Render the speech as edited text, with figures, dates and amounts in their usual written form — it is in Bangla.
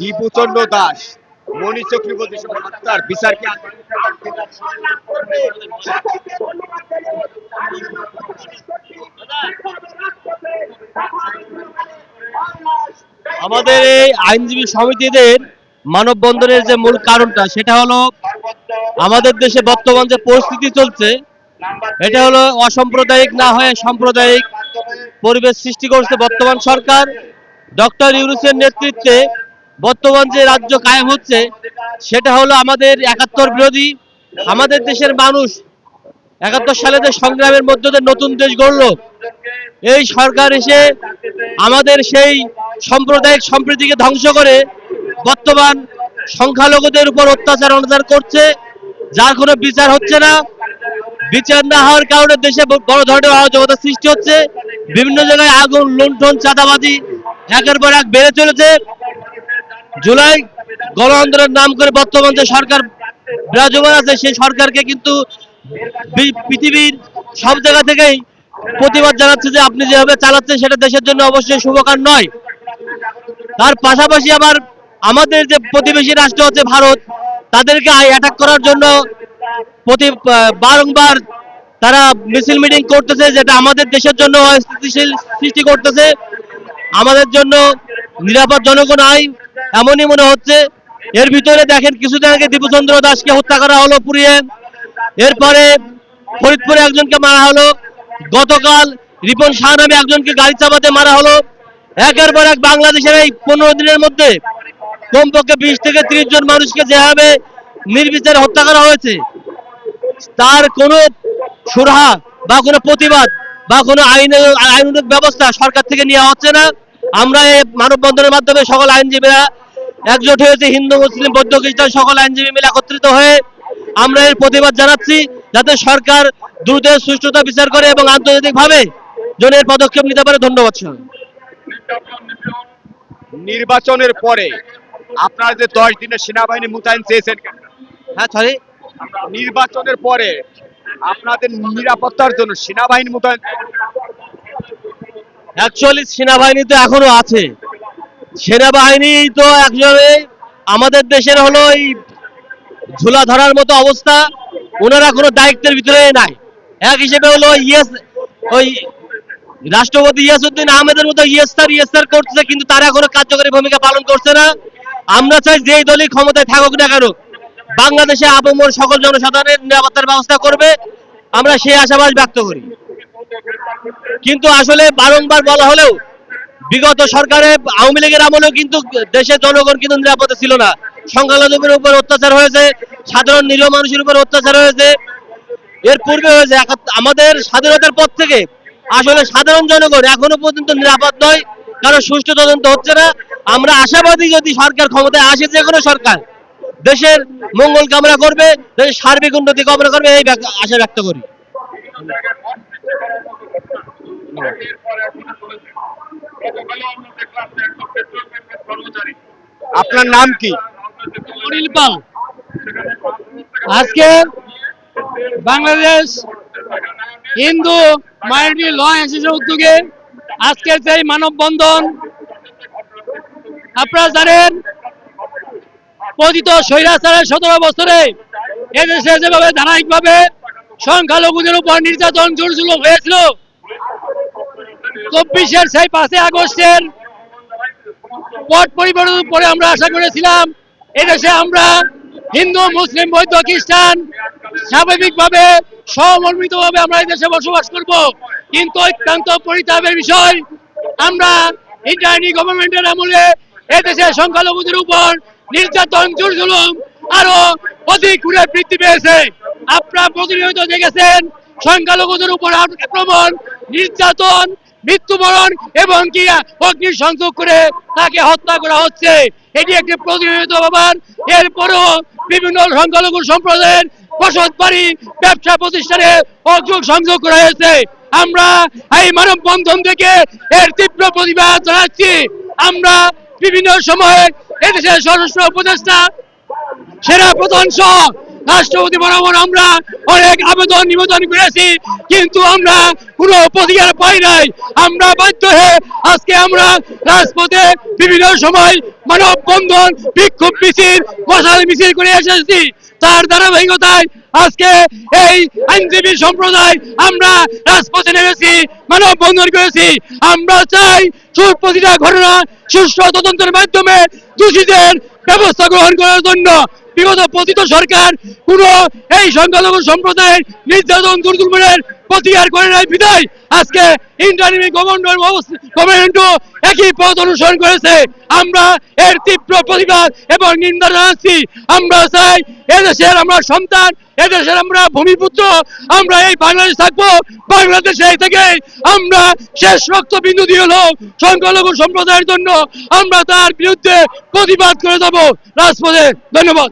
দীপুচন্দ্র দাস, মণি চক্রবর্তী সহ হত্যার বিচারকে আমাদের এই আইনজীবী সমিতিদের মানববন্ধনের যে মূল কারণটা সেটা হলো আমাদের দেশে বর্তমান যে পরিস্থিতি চলছে এটা হলো অসাম্প্রদায়িক না হয়ে সাম্প্রদায়িক পরিবেশ সৃষ্টি করছে বর্তমান সরকার। ডক্টর ইউনূসের নেতৃত্বে বর্তমান যে রাজ্য কায়েম হচ্ছে সেটা হলো আমাদের একাত্তর বিরোধী। আমাদের দেশের মানুষ ৭১ সালে যে সংগ্রামের মধ্যে দিয়ে নতুন দেশ গড়ল, এই সরকার এসে আমাদের সেই সাম্প্রদায়িক সম্প্রীতিকে ধ্বংস করে বর্তমান সংখ্যালঘুদের উপর অত্যাচার অনাচার করছে, যার কোনো বিচার হচ্ছে না। বিচার না হওয়ার কারণে দেশে বড় ধরনের অরাজকতা সৃষ্টি হচ্ছে। বিভিন্ন জায়গায় আগুন, লুণ্ঠন, চাঁদাবাজি একের পর এক বেড়ে চলেছে। জুলাই গণ আন্দোলনের নাম করে বর্তমান যে সরকার বিরাজমান আছে সেই সরকারকে কিন্তু পৃথিবীর সব জায়গা থেকেই প্রতিবাদ জানাচ্ছে যে আপনি যেভাবে চালাচ্ছেন সেটা দেশের জন্য অবশ্যই শুভকার নয়। তার পাশাপাশি আবার আমাদের যে প্রতিবেশী রাষ্ট্র হচ্ছে ভারত, তাদেরকে অ্যাটাক করার জন্য বারংবার তারা মিছিল মিটিং করতেছে, যেটা আমাদের দেশের জন্য অস্থিতিশীল সৃষ্টি করতেছে, আমাদের জন্য নিরাপদ জনগণ নাই এমনই মনে হচ্ছে। এর ভিতরে দেখেন কিছুদিন আগে দীপুচন্দ্র দাসকে হত্যা করা হলো পুড়িয়ে, এরপরে ফরিদপুরে একজনকে মারা হলো, গতকাল রিপন শাহ নামে একজনকে গাড়ি চাপাতে মারা হলো। একের পর এক বাংলাদেশের এই 15 দিনের মধ্যে কমপক্ষে 20 থেকে 30 জন মানুষকে যেভাবে নির্বিচারে হত্যা করা হয়েছে, তার কোনো সুরাহা বা কোনো প্রতিবাদ বা কোনো আইনানুগ ব্যবস্থা সরকার থেকে নেওয়া হচ্ছে না। আমরা এই মানববন্ধনের মাধ্যমে সকল আইনজীবীরা একজোট হয়েছে, হিন্দু মুসলিম বৌদ্ধ খ্রিস্টান সকল আইনজীবী মিলে একত্রিত হয়ে আমরা এর প্রতিবাদ জানাচ্ছি, যাতে সরকার দ্রুত সুষ্ঠুতা বিচার করে এবং আন্তর্জাতিকভাবে যেন এর পদক্ষেপ নিতে পারে। ধন্যবাদ। নির্বাচনের পরে আপনারা যে 10 দিনের সেনাবাহিনী মোতায়েন চেয়েছেন, হ্যাঁ সরি, নির্বাচনের পরে আপনাদের নিরাপত্তার জন্য সেনাবাহিনী মোতায়েন অ্যাকচুয়ালি সেনাবাহিনী তো এখনো আছে। সেনাবাহিনী তো একজনে আমাদের দেশের হলো এই ঝুলা ধরার মতো অবস্থা, ওনারা কোনো দায়িত্বের ভিতরে নাই। এক হিসেবে হলো ওই রাষ্ট্রপতি ইয়াসউদ্দিন আহমেদের মতো ইয়েস্তার করছে, কিন্তু তারা কোনো কার্যকরী ভূমিকা পালন করছে না। আমরা চাই যেই দলই ক্ষমতায় থাকুক না কেন বাংলাদেশে আপামর সকল জনসাধারণের নিরাপত্তার ব্যবস্থা করবে, আমরা সেই আশাবাদ ব্যক্ত করি। কিন্তু আসলে বারংবার বলা হলেও বিগত সরকারে আওয়ামী লীগের আমলেও কিন্তু দেশের জনগণ কিন্তু নিরাপদে ছিল না। সংখ্যালঘুদের উপর অত্যাচার হয়েছে, সাধারণ নিরীহ মানুষের উপর অত্যাচার হয়েছে, এর পূর্বে হয়েছে। আমাদের স্বাধীনতার পর থেকে আসলে সাধারণ জনগণ এখনো পর্যন্ত নিরাপদ নয়, কারণ সুষ্ঠু তদন্ত হচ্ছে না। আমরা আশাবাদী যদি সরকার ক্ষমতায় আসে, যে কোনো সরকার দেশের মঙ্গল কামনা করবে, দেশের সার্বিক উন্নতি কামনা করবে, এই আশা ব্যক্ত করি। আপনার নাম কি? অনিল পাল। আজকে বাংলাদেশ হিন্দু মাইনরিটি ল অ্যাসোসিয়েশনের উদ্যোগে আজকের সেই মানববন্ধন, আপনারা জানেন পতিত স্বৈরাচারের 17 বছরে এদেশে যেভাবে ধারাবাহিকভাবে সংখ্যালঘুদের উপর নির্যাতন জোর-জুলুম হয়েছিল, 24-এর সেই 5 আগস্টের পট পরিবর্তনের পরে আমরা আশা করেছিলাম এদেশে আমরা হিন্দু মুসলিম বৌদ্ধ খ্রিস্টান স্বাভাবিকভাবে সমন্বিতভাবে আমরা এই দেশে বসবাস করব। কিন্তু অত্যন্ত পরিতাপের বিষয়, আমরা ইন্টারিম গভর্নমেন্টের আমলে এদেশে সংখ্যালঘুদের উপর নির্যাতন জোর-জুলুম আরো অধিক ঘুরে বৃদ্ধি পেয়েছে। আপনারা প্রতিনিয়ত দেখেছেন সংখ্যালঘুদের উপর আক্রমণ, নির্যাতন, মৃত্যুবরণ এবং কি অগ্নি সংযোগ করে তাকে হত্যা করা হচ্ছে। এটি একটি প্রতিনিয়ত ব্যাপার। এরপরও বিভিন্ন সংখ্যালঘু সম্প্রদায়ের বসত বাড়ি, ব্যবসা প্রতিষ্ঠানে অগ্নি সংযোগ করা হয়েছে। আমরা এই মানববন্ধন থেকে এর তীব্র প্রতিবাদ জানাচ্ছি। আমরা বিভিন্ন সময়ে এদেশের সশস্ত্র উপদেষ্টা, সেনা প্রধান সহ রাষ্ট্রপতি বরাবর আমরা অনেক আবেদন নিবেদন করেছি, কিন্তু আমরা কোনো প্রতিকার পাই নাই। আমরা বাধ্য হয়ে আজকে আমরা রাজপথে বিভিন্ন সময় মানববন্ধন, বিক্ষোভ মিছিল, মশাল মিছিল করে এসেছি। তার ধারাবাহিকতায় আজকে এই আইনজীবী সম্প্রদায় আমরা রাজপথে নেমেছি, মানববন্ধন করেছি। আমরা চাই প্রতিটা ঘটনা সুষ্ঠু তদন্তের মাধ্যমে দোষীদের ব্যবস্থা গ্রহণ করার জন্য। বিগত পতিত সরকার কোন এই সংখ্যালঘু সম্প্রদায়ের নির্যাতন দুর্দুর্মের প্রতিকার করে নাই বিদায় আজকে ইন্টারিম গভর্নমেন্টও একই পথ অনুসরণ করেছে। আমরা এর তীব্র প্রতিবাদ এবং নিন্দা জানাচ্ছি। আমরা চাই এদেশের আমরা সন্তান, এদেশের আমরা ভূমিপুত্র, আমরা এই বাংলাদেশ থাকবো, বাংলাদেশে থেকে আমরা শেষ রক্তবিন্দু দিয়ে হলো সংখ্যালঘু সম্প্রদায়ের জন্য আমরা তার বিরুদ্ধে প্রতিবাদ করে যাব রাজপথে। ধন্যবাদ।